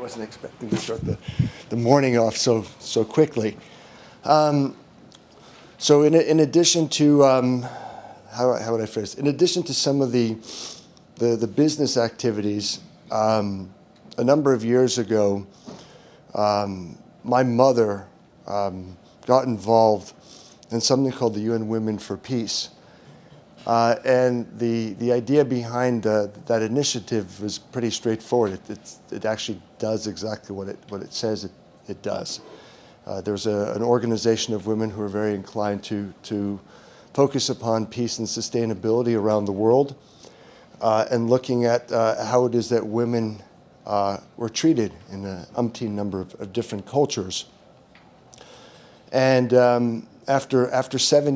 wasn't expecting to start the morning off so quickly. So in addition to, how would I phrase it? In addition to some of the business activities, a number of years ago, my mother got involved in something called the UN Women for Peace. And the idea behind that initiative was pretty straightforward. It actually does exactly what it says it does. There's an organization of women who are very inclined to focus upon peace and sustainability around the world, and looking at how it is that women were treated in an umpteen number of different cultures. And after 8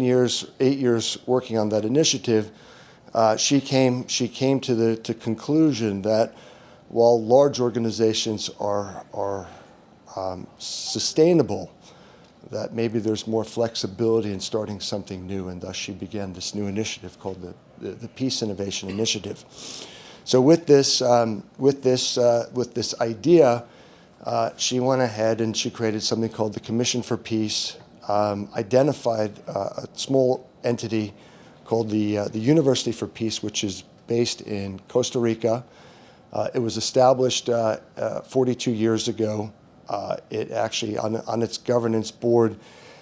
years working on that initiative, she came to the conclusion that while large organizations are sustainable, that maybe there's more flexibility in starting something new, and thus she began this new initiative called the Peace Innovation Initiative. So with this idea, she went ahead and she created something called the Commission for Peace, identified a small entity called the University for Peace, which is based in Costa Rica. It was established 42 years ago. It actually, on its governance board,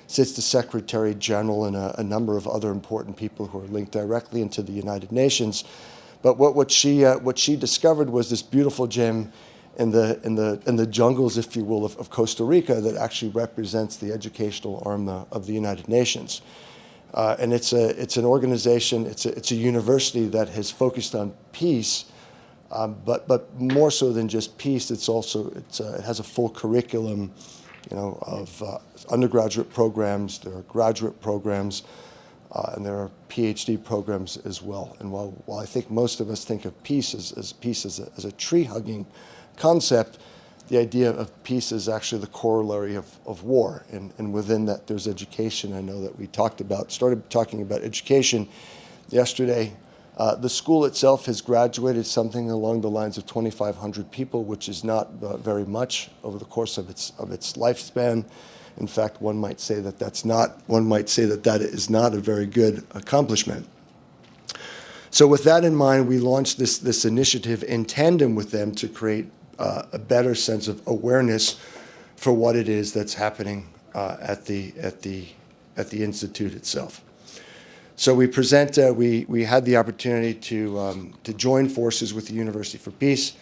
sits the Secretary General and a number of other important people who are linked directly into the United Nations. But what she discovered was this beautiful gem in the jungles, if you will, of Costa Rica that actually represents the educational arm of the United Nations. And it's an organization, it's a university that has focused on peace. But more so than just peace, it has a full curriculum, of undergraduate programs. There are graduate programs, and there are PhD programs as well. And while I think most of us think of peace as a tree-hugging concept, the idea of peace is actually the corollary of war. And within that, there's education. I know that we started talking about education yesterday. The school itself has graduated something along the lines of 2,500 people, which is not very much over the course of its lifespan. In fact, one might say that that is not a very good accomplishment. So with that in mind, we launched this initiative in tandem with them to create a better sense of awareness for what it is that's happening at the institute itself. So we had the opportunity to join forces with the University for Peace.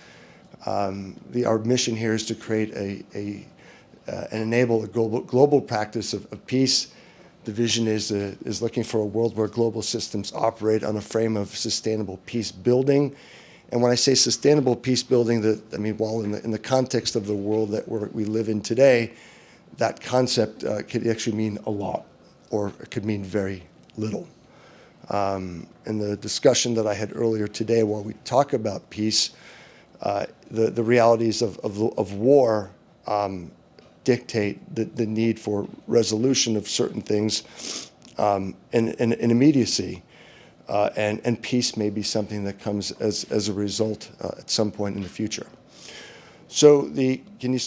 Our mission here is to create and enable a global practice of peace. The vision is looking for a world where global systems operate on a frame of sustainable peace building. And when I say sustainable peace building, while in the context of the world that we live in today, that concept could actually mean a lot, or it could mean very little. In the discussion that I had earlier today, while we talk about peace, the realities of war dictate the need for resolution of certain things in immediacy, and peace may be something that comes as a result at some point in the future. So can you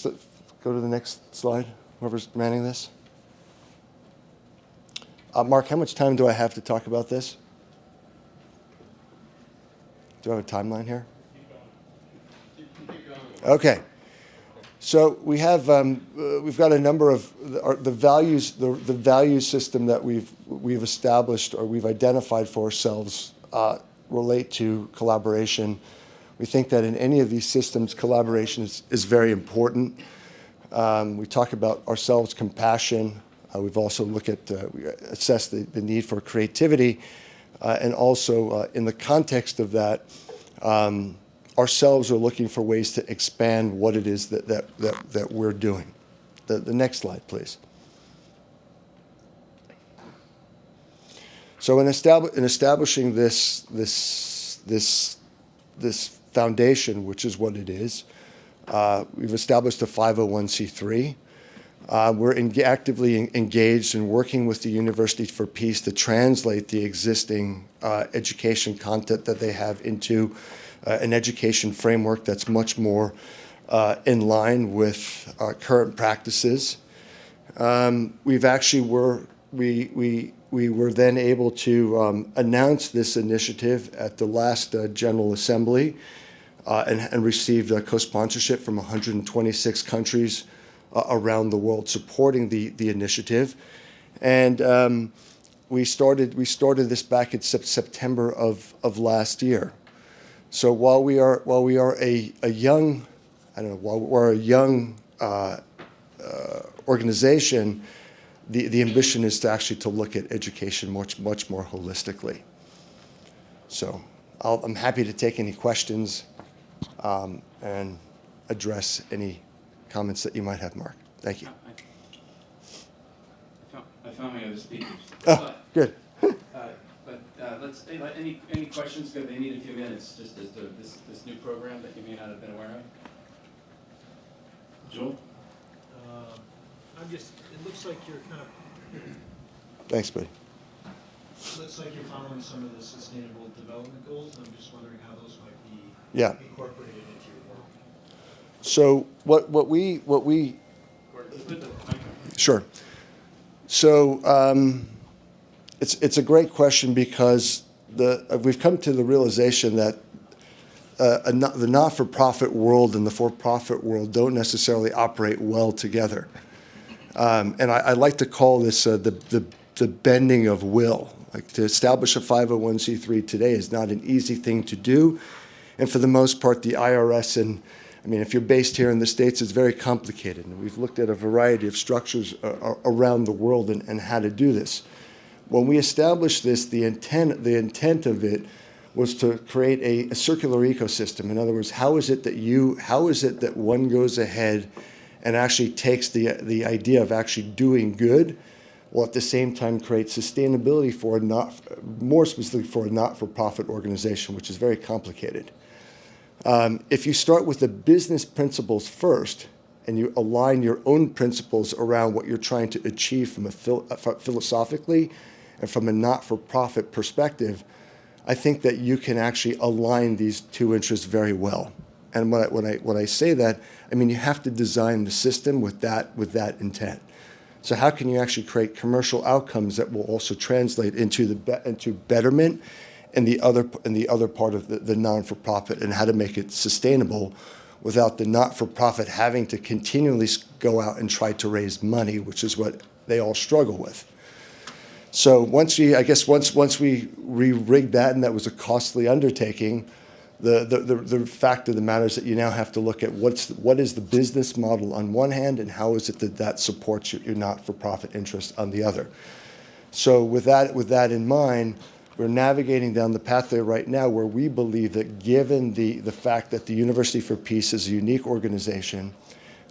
go to the next slide, whoever's manning this? Mark, how much time do I have to talk about this? Do I have a timeline here? Keep going. Okay. So we've got a number of the values, the value system that we've established or we've identified for ourselves relate to collaboration. We think that in any of these systems, collaboration is very important. We talk about ourselves, compassion. We've also assessed the need for creativity, and also in the context of that, ourselves are looking for ways to expand what it is that we're doing. The next slide, please. So in establishing this foundation, which is what it is, we've established a 501c3. We're actively engaged in working with the University for Peace to translate the existing education content that they have into an education framework that's much more in line with current practices. We were then able to announce this initiative at the last General Assembly and received co-sponsorship from 126 countries around the world supporting the initiative. And we started this back in September of last year. So while we are a young, while we're a young organization, the ambition is to actually to look at education much more holistically. So I'm happy to take any questions and address any comments that you might have, Mark. Thank you. I found my other speakers. Oh, good. Let's any questions? Because they need a few minutes just as to this new program that you may not have been aware of. Joel? It looks like you're kind of, Thanks, buddy. looks like you're following some of the sustainable development goals. I'm just wondering how those might be Yeah. incorporated into your work. So what we sure. So it's a great question because we've come to the realization that the not-for-profit world and the for-profit world don't necessarily operate well together. And I like to call this the bending of will. Like, to establish a 501c3 today is not an easy thing to do. And for the most part, the IRS, and I mean, if you're based here in the States, it's very complicated. And we've looked at a variety of structures around the world and how to do this. When we established this, the intent of it was to create a circular ecosystem. In other words, how is it that one goes ahead and actually takes the idea of actually doing good, while at the same time create sustainability for more specifically for a not-for-profit organization, which is very complicated. If you start with the business principles first, and you align your own principles around what you're trying to achieve from philosophically and from a not-for-profit perspective, I think that you can actually align these two interests very well. And when I say that, I mean you have to design the system with that intent. So how can you actually create commercial outcomes that will also translate into betterment in the other part of the non-for-profit, and how to make it sustainable without the not-for-profit having to continually go out and try to raise money, which is what they all struggle with. So once we re-rigged that, and that was a costly undertaking, the fact of the matter is that you now have to look at what is the business model on one hand, and how is it that supports your not-for-profit interest on the other. So with that in mind, we're navigating down the pathway right now where we believe that, given the fact that the University for Peace is a unique organization,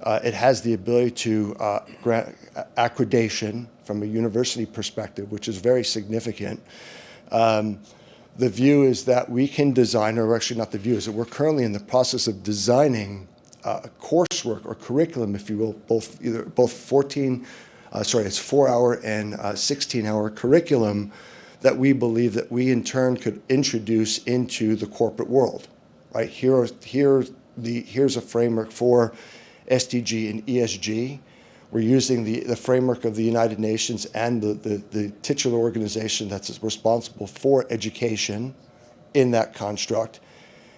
it has the ability to grant accreditation from a university perspective, which is very significant. The view is that we can design, or actually not the view, is that we're currently in the process of designing a coursework or curriculum, if you will, both 4-hour and 16-hour curriculum that we believe that we in turn could introduce into the corporate world. Right? Here's a framework for SDG and ESG. We're using the framework of the United Nations and the titular organization that's responsible for education in that construct.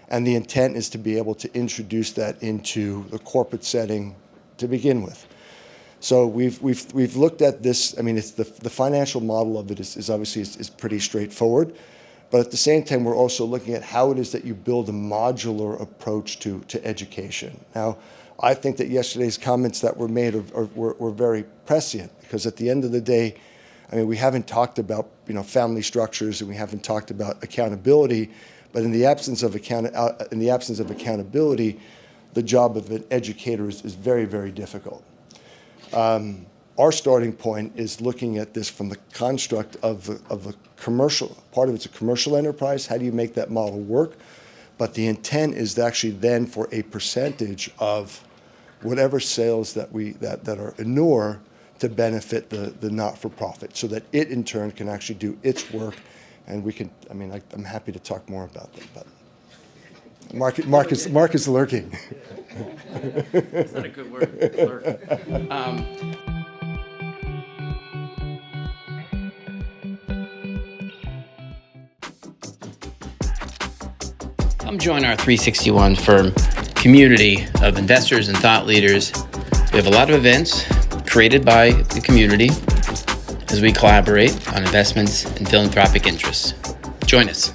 And the intent is to be able to introduce that into the corporate setting to begin with. So we've looked at this. I mean, it's the financial model of it is obviously is pretty straightforward. But at the same time, we're also looking at how it is that you build a modular approach to education. Now, I think that yesterday's comments that were made were very prescient, because at the end of the day, I mean, we haven't talked about family structures, and we haven't talked about accountability. But in the absence of accountability, the job of an educator is very, very difficult. Our starting point is looking at this from the construct of a commercial. Part of it's a commercial enterprise. How do you make that model work? But the intent is actually then for a percentage of whatever sales that are inure to benefit the not-for-profit, so that it in turn can actually do its work, and we can. I mean, I'm happy to talk more about that. But Mark is lurking. That's not a good word. Flirt. Come join our 361 firm community of investors and thought leaders. We have a lot of events created by the community as we collaborate on investments and philanthropic interests. Join us.